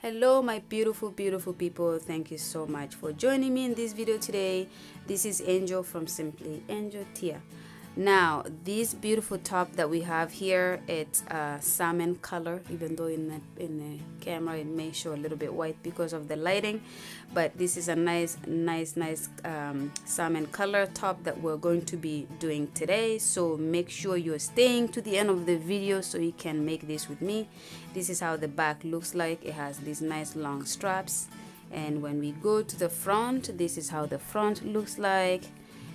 Hello my beautiful people, thank you so much for joining me in this video today. This is Angel from Simply Angel Tia. Now this beautiful top that we have here, it's a salmon color, even though in the camera it may show a little bit white because of the lighting, but this is a nice salmon color top that we're going to be doing today. So make sure you're staying to the end of the video so you can make this with me. This is how the back looks like. It has these nice long straps, and when we go to the front, this is how the front looks like.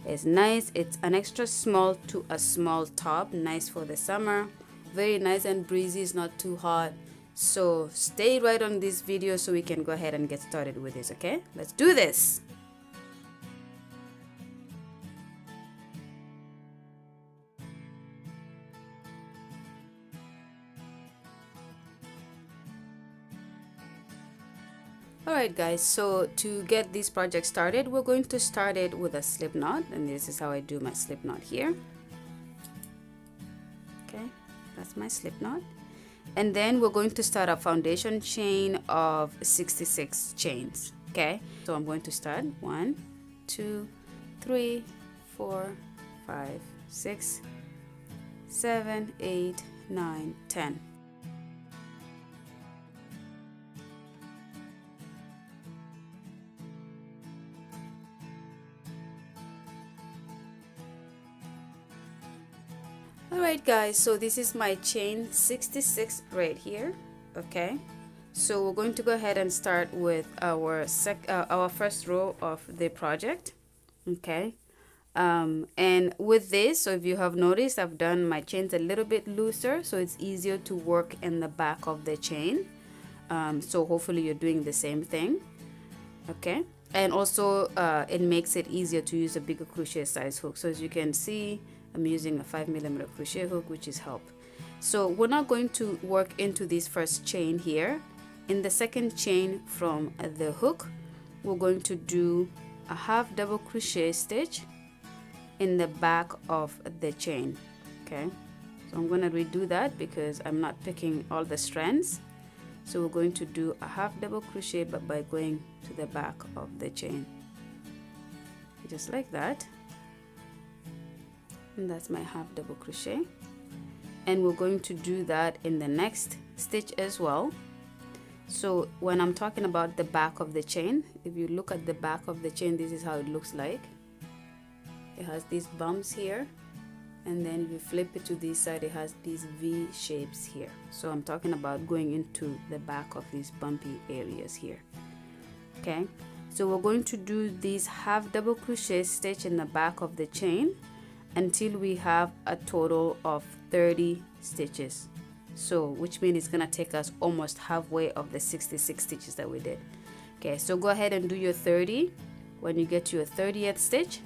It's nice. It's an extra small to a small top, nice for the summer, very nice and breezy. It's not too hot, so stay right on this video so we can go ahead and get started with this. Okay, let's do this. Alright guys, so to get this project started, we're going to start it with a slip knot, and this is how I do my slip knot here. Okay, that's my slip knot. And then we're going to start a foundation chain of 66 chains. Okay, so I'm going to start 1, 2, 3, 4, 5, 6, 7, 8, 9, 10. Alright guys, so this is my chain 66 right here. Okay, so we're going to go ahead and start with our first row of the project. Okay, and with this, so if you have noticed, I've done my chains a little bit looser so it's easier to work in the back of the chain. So hopefully you're doing the same thing. Okay, and also it makes it easier to use a bigger crochet size hook. So as you can see, I'm using a 5mm crochet hook, which is help. So we're not going to work into this first chain here. In the second chain from the hook, we're going to do a half double crochet stitch in the back of the chain. Okay, so I'm going to redo that because I'm not picking all the strands. So we're going to do a half double crochet, but by going to the back of the chain, just like that. And that's my half double crochet, and we're going to do that in the next stitch as well. So when I'm talking about the back of the chain, if you look at the back of the chain, this is how it looks like. It has these bumps here, and then if you flip it to this side, it has these V shapes here. So I'm talking about going into the back of these bumpy areas here. Okay, so we're going to do this half double crochet stitch in the back of the chain until we have a total of 30 stitches. So which means it's gonna take us almost halfway of the 66 stitches that we did. Okay, so go ahead and do your 30. When you get to your 30th stitch,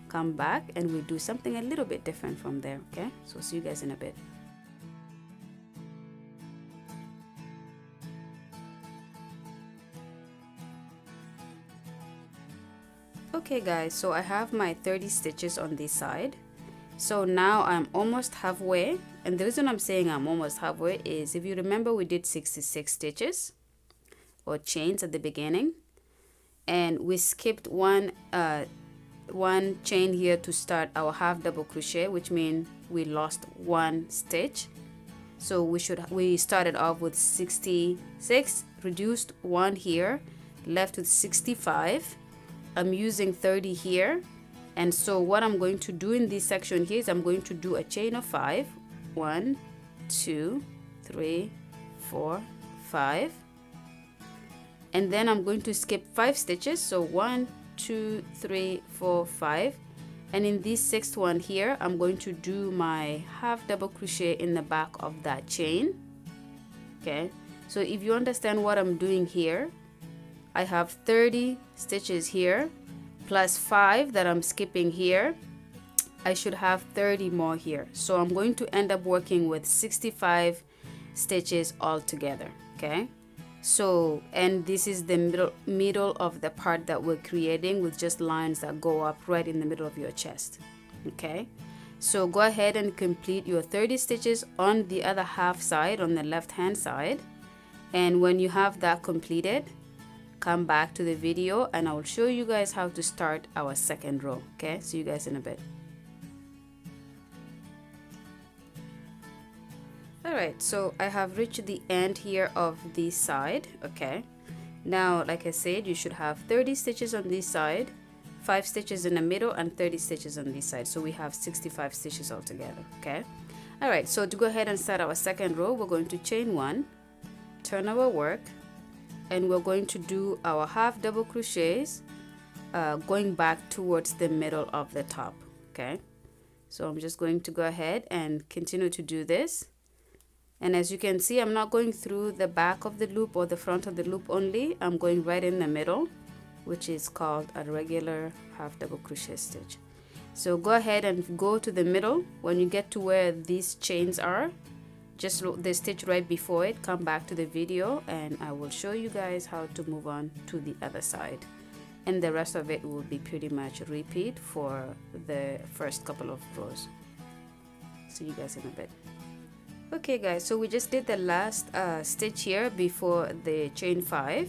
come back and we'll do something a little bit different from there. Okay, so see you guys in a bit. Okay guys, so I have my 30 stitches on this side. So now I'm almost halfway, and the reason I'm saying I'm almost halfway is, if you remember, we did 66 stitches or chains at the beginning, and we skipped one chain here to start our half double crochet, which means we lost one stitch. So we started off with 66, reduced one here, left with 65. I'm using 30 here, and so what I'm going to do in this section here is I'm going to do a chain of 5. 1, 2, 3, 4, 5, and then I'm going to skip 5 stitches. So 1, 2, 3, 4, 5, and in this sixth one here, I'm going to do my half double crochet in the back of that chain. Okay, so if you understand what I'm doing here, I have 30 stitches here plus 5 that I'm skipping here. I should have 30 more here, so I'm going to end up working with 65 stitches all together. Okay, so, and this is the middle of the part that we're creating with just lines that go up right in the middle of your chest. Okay, so go ahead and complete your 30 stitches on the other half side, on the left hand side, And when you have that completed, come back to the video and I will show you guys how to start our second row. Okay, see you guys in a bit. Alright, so I have reached the end here of this side. Okay, now like I said, you should have 30 stitches on this side, 5 stitches in the middle, and 30 stitches on this side. So we have 65 stitches altogether. Okay, alright, so to go ahead and start our second row, we're going to chain 1, turn our work, and we're going to do our half double crochets going back towards the middle of the top. Okay, so I'm just going to go ahead and continue to do this. And as you can see, I'm not going through the back of the loop or the front of the loop only. I'm going right in the middle, which is called a regular half double crochet stitch. So go ahead and go to the middle. When you get to where these chains are, just the stitch right before it, come back to the video and I will show you guys how to move on to the other side. And the rest of it will be pretty much repeat for the first couple of rows. See you guys in a bit. Okay guys, so we just did the last stitch here before the chain 5,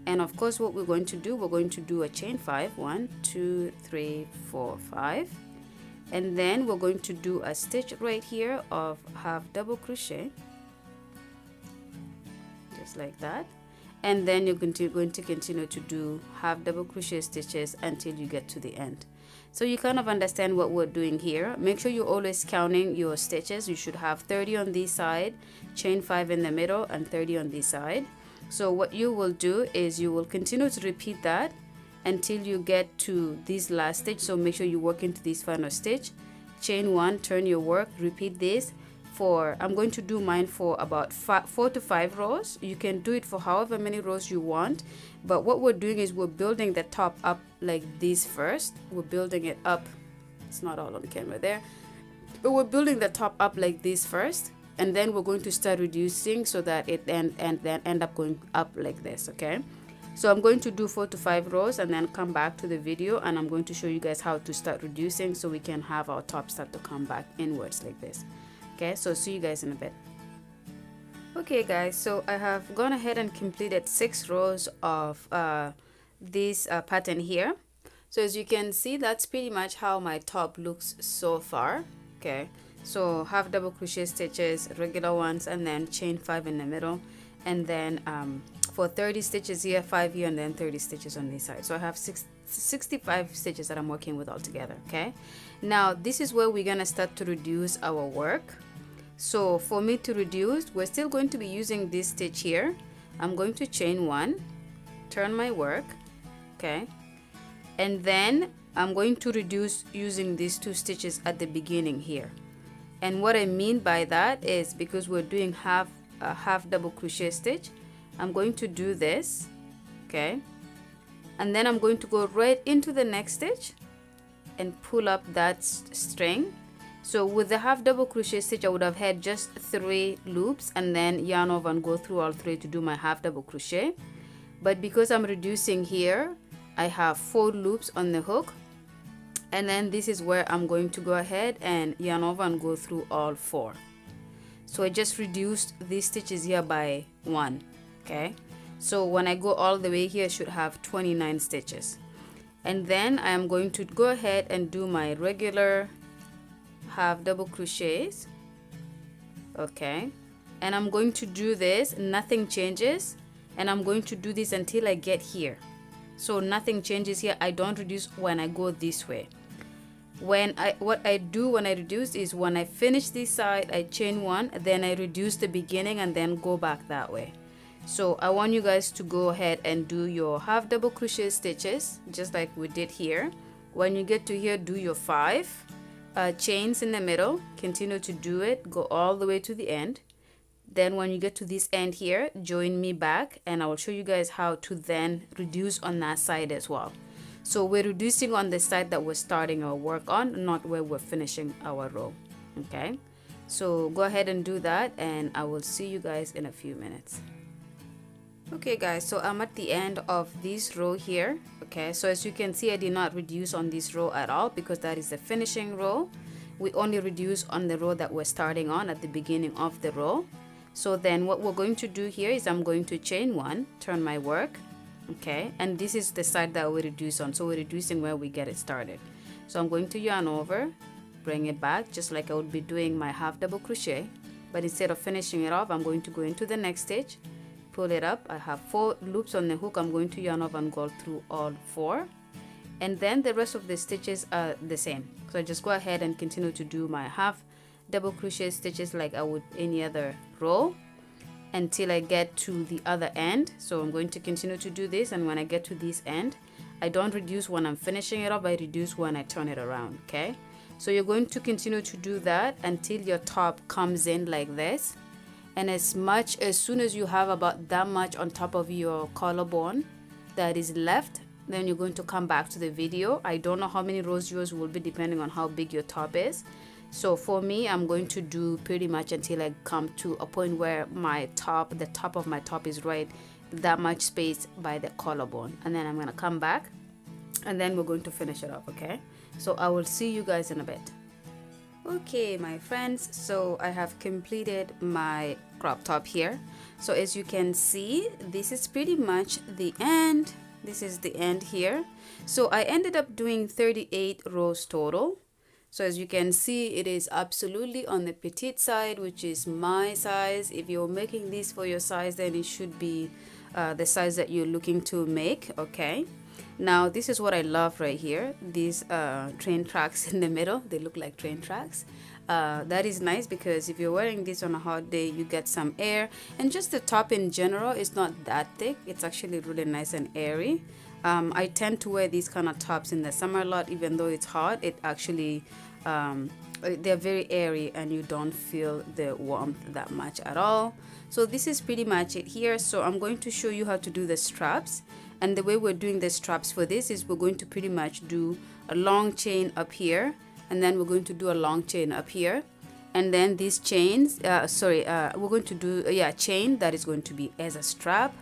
and of course what we're going to do a chain 5, 1 2 3 4 5, and then we're going to do a stitch right here of half double crochet, just like that, and then you're going to continue to do half double crochet stitches until you get to the end. So you kind of understand what we're doing here. Make sure you're always counting your stitches. You should have 30 on this side, chain 5 in the middle, and 30 on this side. So what you will do is you will continue to repeat that until you get to this last stitch. So make sure you work into this final stitch, chain 1, turn your work, repeat this for, I'm going to do mine for about 4 to 5 rows. You can do it for however many rows you want, but what we're doing is we're building the top up like this first. We're building it up, it's not all on camera there, but we're building the top up like this first, and then we're going to start reducing so that it then end up going up like this. Okay, so I'm going to do 4 to 5 rows and then come back to the video and I'm going to show you guys how to start reducing so we can have our top start to come back inwards like this. Okay, so see you guys in a bit. Okay guys, so I have gone ahead and completed 6 rows of this pattern here. So as you can see, that's pretty much how my top looks so far. Okay, so half double crochet stitches, regular ones, and then chain 5 in the middle, and then for 30 stitches here, 5 here, and then 30 stitches on this side. So I have 65 stitches that I'm working with all together. Okay, now this is where we're gonna start to reduce our work. So for me to reduce, we're still going to be using this stitch here. I'm going to chain 1, turn my work, okay, and then I'm going to reduce using these 2 stitches at the beginning here. And what I mean by that is because we're doing half double crochet stitch, I'm going to do this, okay, and then I'm going to go right into the next stitch and pull up that string. So with the half double crochet stitch, I would have had just 3 loops and then yarn over and go through all 3 to do my half double crochet. But because I'm reducing here, I have 4 loops on the hook, and then this is where I'm going to go ahead and yarn over and go through all 4. So I just reduced these stitches here by 1. Okay, so when I go all the way here, I should have 29 stitches, and then I am going to go ahead and do my regular half double crochets. Okay, and I'm going to do this, nothing changes, and I'm going to do this until I get here. So nothing changes here. I don't reduce when I go this way. What I do when I reduce is when I finish this side, I chain 1, then I reduce the beginning and then go back that way. So I want you guys to go ahead and do your half double crochet stitches just like we did here. When you get to here, do your 5 chains in the middle, continue to do it, go all the way to the end. Then when you get to this end here, join me back and I will show you guys how to then reduce on that side as well. So we're reducing on the side that we're starting our work on, not where we're finishing our row. Okay, so go ahead and do that and I will see you guys in a few minutes. Okay guys, so I'm at the end of this row here. Okay, so as you can see, I did not reduce on this row at all because that is the finishing row. We only reduce on the row that we're starting on at the beginning of the row. So then what we're going to do here is I'm going to chain 1, turn my work, okay, and this is the side that we reduce on, so we're reducing where we get it started. So I'm going to yarn over, bring it back just like I would be doing my half double crochet, but instead of finishing it off, I'm going to go into the next stitch, pull it up. I have 4 loops on the hook. I'm going to yarn over and go through all 4, and then the rest of the stitches are the same. So I just go ahead and continue to do my half double crochet stitches like I would any other row until I get to the other end. So I'm going to continue to do this, and when I get to this end, I don't reduce when I'm finishing it up, I reduce when I turn it around. Okay, so you're going to continue to do that until your top comes in like this, and as soon as you have about that much on top of your collarbone that is left, then you're going to come back to the video. I don't know how many rows yours will be depending on how big your top is. So for me, I'm going to do pretty much until I come to a point where my top, the top of my top is right that much space by the collarbone, and then I'm going to come back and then we're going to finish it off. Okay, so I will see you guys in a bit. Okay, my friends, so I have completed my crop top here. So as you can see, this is pretty much the end. This is the end here. So I ended up doing 38 rows total. So as you can see, it is absolutely on the petite side, which is my size. If you're making this for your size, then it should be the size that you're looking to make. Okay, now this is what I love right here. These train tracks in the middle, they look like train tracks. That is nice because if you're wearing this on a hot day, you get some air, and just the top in general is not that thick. It's actually really nice and airy. I tend to wear these kind of tops in the summer a lot. Even though it's hot, it actually they're very airy and you don't feel the warmth that much at all. So this is pretty much it here. So I'm going to show you how to do the straps, and the way we're doing the straps for this is we're going to pretty much do a long chain up here, and then we're going to do a long chain up here, and then these chains we're going to do chain that is going to be as a strap,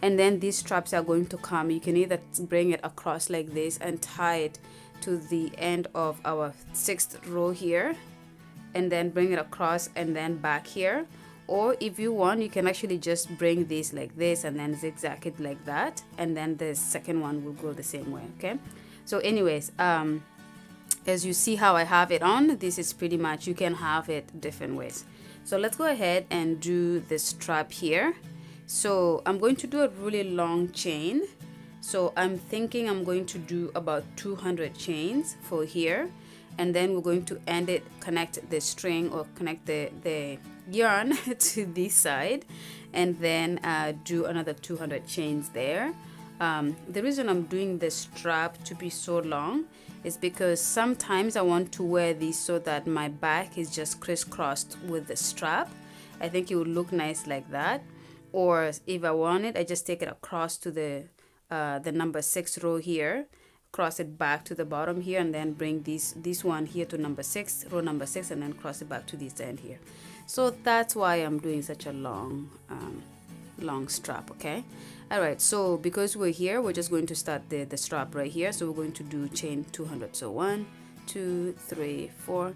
and then these straps are going to come. You can either bring it across like this and tie it to the end of our 6th row here, and then bring it across and then back here, or if you want, you can actually just bring this like this and then zigzag it like that, and then the second one will go the same way. Okay, so anyways, as you see how I have it on, this is pretty much, you can have it different ways. So let's go ahead and do the strap here. So I'm going to do a really long chain. So I'm thinking I'm going to do about 200 chains for here, and then we're going to end it, connect the string or connect the yarn to this side, and then do another 200 chains there. The reason I'm doing the strap to be so long is because sometimes I want to wear this so that my back is just crisscrossed with the strap. I think it would look nice like that. Or if I want it, I just take it across to the number 6 row here, cross it back to the bottom here, and then bring this one here to number 6, row number 6, and then cross it back to this end here. So that's why I'm doing such a long strap. Okay, all right, so because we're here, we're just going to start the strap right here. So we're going to do chain 200. So 1 2 3 4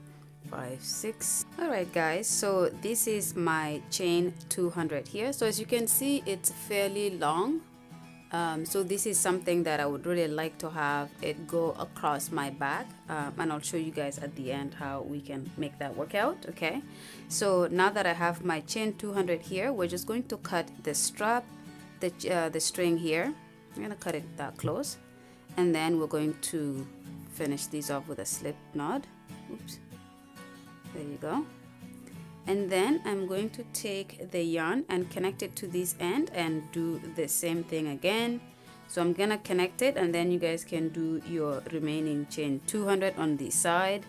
5 6. All right guys, so this is my chain 200 here. So as you can see, it's fairly long. So this is something that I would really like to have it go across my back, and I'll show you guys at the end how we can make that work out. Okay, so now that I have my chain 200 here, we're just going to cut the strap, the string here. I'm gonna cut it that close, and then we're going to finish these off with a slip knot. Oops, there you go. And then I'm going to take the yarn and connect it to this end and do the same thing again. So I'm gonna connect it, and then you guys can do your remaining chain 200 on this side,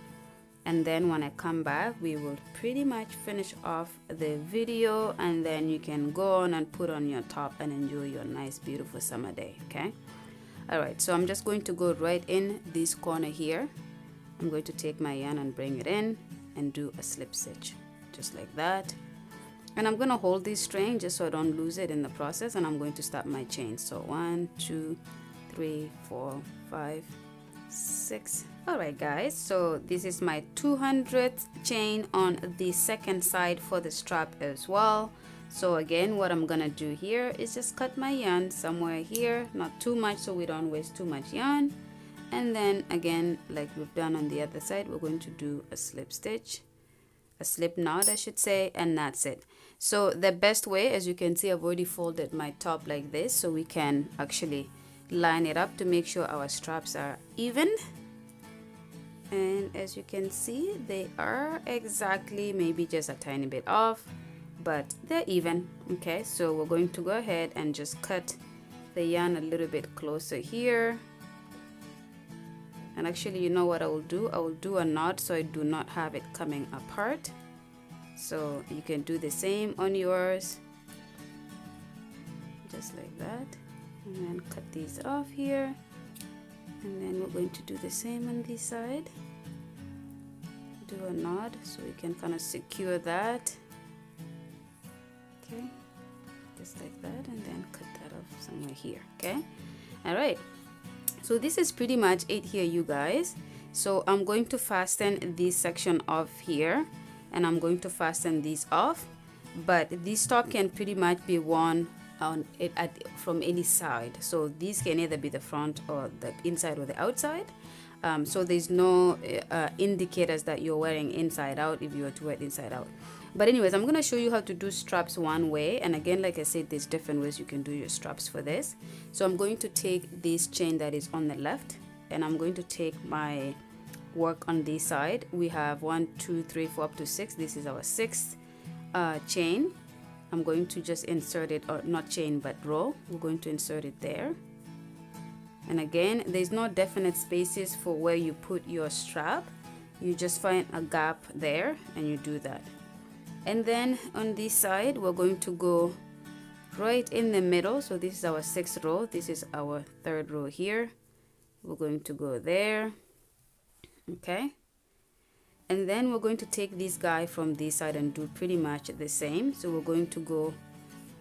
and then when I come back, we will pretty much finish off the video, and then you can go on and put on your top and enjoy your nice beautiful summer day. Okay, all right, so I'm just going to go right in this corner here. I'm going to take my yarn and bring it in and do a slip stitch just like that, and I'm gonna hold this string just so I don't lose it in the process, and I'm going to start my chain. So 1 2 3 4 5 6. All right guys, so this is my 200th chain on the second side for the strap as well. So again, what I'm gonna do here is just cut my yarn somewhere here, not too much so we don't waste too much yarn. And then again, like we've done on the other side, we're going to do a slip stitch, a slip knot I should say, and that's it. So the best way, as you can see, I've already folded my top like this so we can actually line it up to make sure our straps are even. And as you can see, they are exactly, maybe just a tiny bit off, but they're even. Okay, so we're going to go ahead and just cut the yarn a little bit closer here. And actually, you know what I will do? I will do a knot so I do not have it coming apart. So you can do the same on yours, just like that, and then cut these off here. And then we're going to do the same on this side. Do a knot so we can kind of secure that. Okay, just like that, and then cut that off somewhere here. Okay, all right. So this is pretty much it here, you guys. So I'm going to fasten this section off here, and I'm going to fasten these off. But this top can pretty much be worn on it from any side. So these can either be the front or the inside or the outside. So there's no indicators that you're wearing inside out if you were to wear it inside out. But anyways, I'm going to show you how to do straps one way. And again, like I said, there's different ways you can do your straps for this. So I'm going to take this chain that is on the left, and I'm going to take my work on this side. We have 1, 2, 3, 4 up to 6. This is our 6th chain. I'm going to just insert it, or not chain but row. We're going to insert it there. And again, there's no definite spaces for where you put your strap. You just find a gap there and you do that. And then on this side, we're going to go right in the middle. So this is our 6th row. This is our 3rd row here. We're going to go there. Okay. And then we're going to take this guy from this side and do pretty much the same. So we're going to go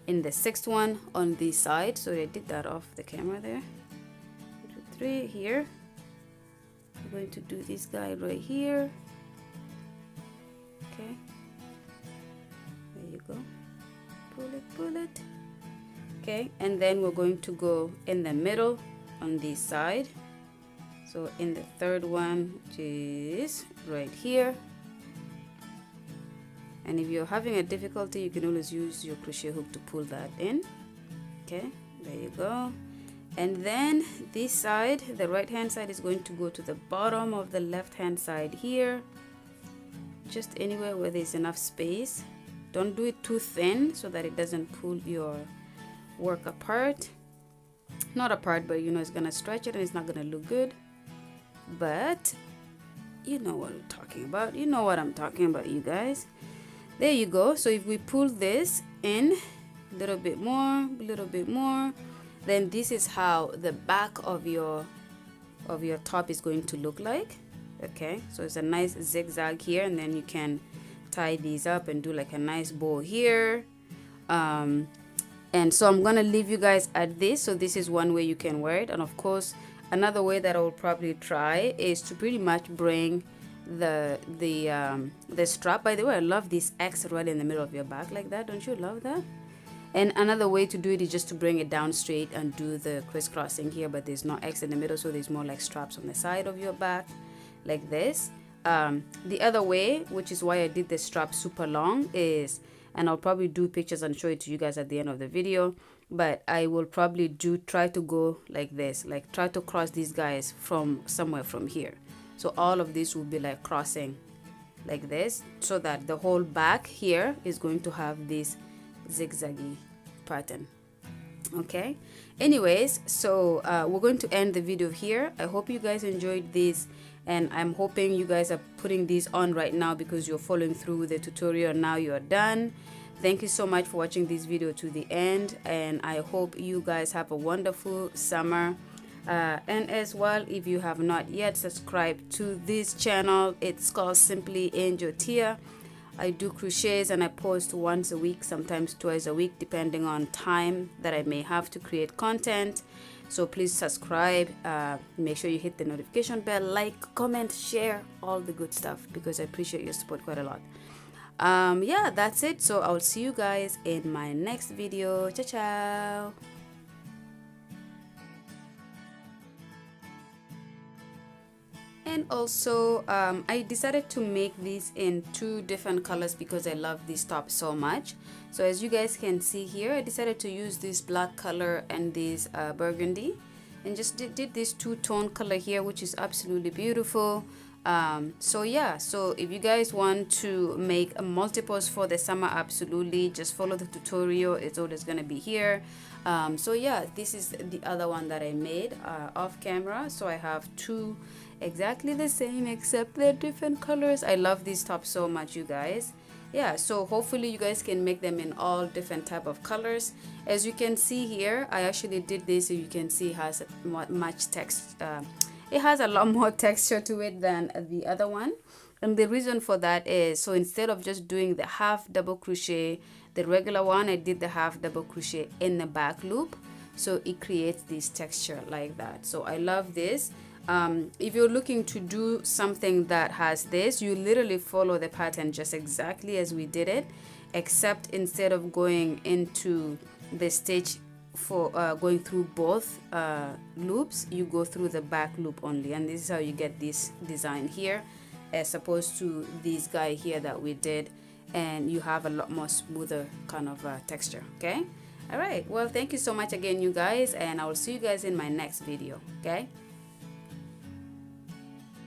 in the 6th one on this side. So I did that off the camera there. 1, 2, 3 here. We're going to do this guy right here. Okay. There you go. Pull it, pull it. Okay, and then we're going to go in the middle on this side. So in the 3rd one, which is right here. And if you're having a difficulty, you can always use your crochet hook to pull that in. Okay, there you go. And then this side, the right hand side, is going to go to the bottom of the left hand side here. Just anywhere where there's enough space. Don't do it too thin so that it doesn't pull your work apart. Not apart, but you know it's gonna stretch it and it's not gonna look good. But you know what I'm talking about. You know what I'm talking about, you guys. There you go. So if we pull this in a little bit more, then this is how the back of your top is going to look like. Okay, so it's a nice zigzag here, and then you can tie these up and do like a nice bow here. And so I'm gonna leave you guys at this. So this is one way you can wear it, and of course another way that I will probably try is to pretty much bring the strap. By the way, I love this X right in the middle of your back like that. Don't you love that? And another way to do it is just to bring it down straight and do the crisscrossing here, but there's no X in the middle, so there's more like straps on the side of your back like this. The other way, which is why I did the strap super long, is, and I'll probably do pictures and show it to you guys at the end of the video, but I will probably try to go like this, like try to cross these guys from somewhere from here. So all of this will be like crossing like this, so that the whole back here is going to have this zigzaggy pattern. Okay, anyways, so we're going to end the video here. I hope you guys enjoyed this, and I'm hoping you guys are putting these on right now because you're following through with the tutorial. Now you're done. Thank you so much for watching this video to the end, and I hope you guys have a wonderful summer. And as well, if you have not yet subscribed to this channel, it's called Simply Angel Tia. I do crochets and I post once a week, sometimes twice a week, depending on time that I may have to create content. So please subscribe, make sure you hit the notification bell, like, comment, share, all the good stuff, because I appreciate your support quite a lot. Yeah, that's it. So I'll see you guys in my next video. Ciao ciao. And also I decided to make these in 2 different colors because I love this top so much. So as you guys can see here, I decided to use this black color and this burgundy, and just did this 2-tone color here, which is absolutely beautiful. So yeah, so if you guys want to make multiples for the summer, absolutely just follow the tutorial. It's always gonna be here. So yeah, this is the other one that I made off camera. So I have 2 exactly the same except they're different colors. I love these tops so much, you guys. Yeah, so hopefully you guys can make them in all different type of colors. As you can see here, I actually did this so you can see it has much text. It has a lot more texture to it than the other one, and the reason for that is, so instead of just doing the half double crochet, the regular one, I did the half double crochet in the back loop, so it creates this texture like that. So I love this. If you're looking to do something that has this, you literally follow the pattern just exactly as we did it, except instead of going into the stitch for going through both loops, you go through the back loop only, and this is how you get this design here, as opposed to this guy here that we did, and you have a lot more smoother kind of texture. Okay, all right, well, thank you so much again, you guys, and I will see you guys in my next video. Okay.